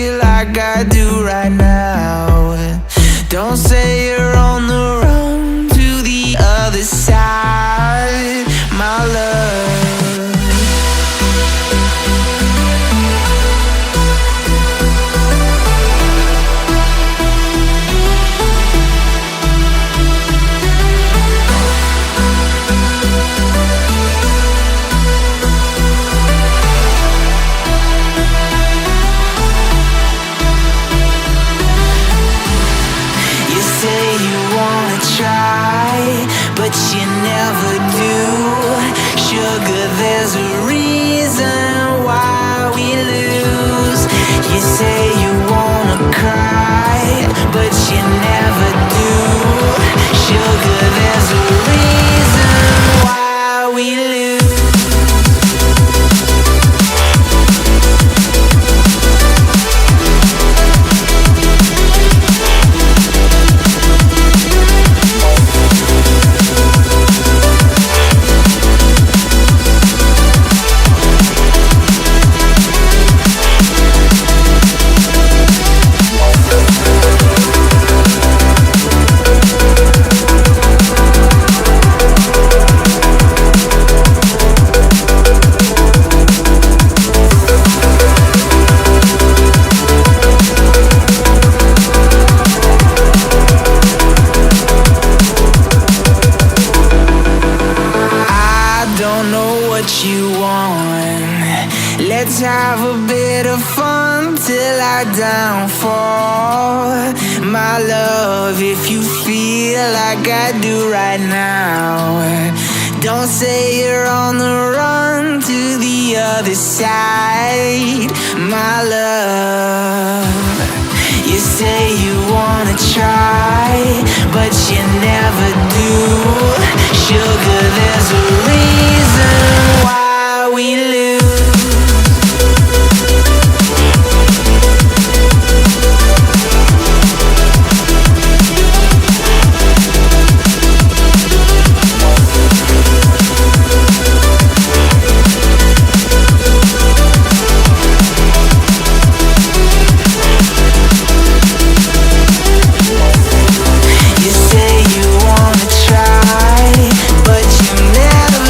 feel like I do right now. Don't say you're on the run to the other side, my love. But you never do. Sugar, there's a reason why we lose. You say you wanna cry, but you never do. Sugar, there's a reason why we lose. You want. Let's have a bit of fun till I downfall, my love. If you feel like I do right now, don't say you're on the run to the other side, my love. You say you wanna try, but you never do. Sugar, there's a reason why we lose. You say you wanna try, but you never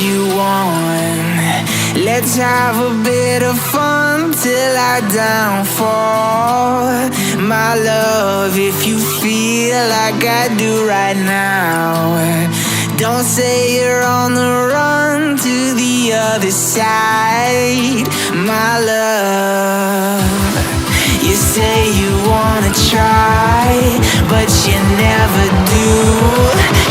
you want. Let's have a bit of fun till I downfall. My love, if you feel like I do right now, don't say you're on the run to the other side. My love, you say you wanna try, but you never do.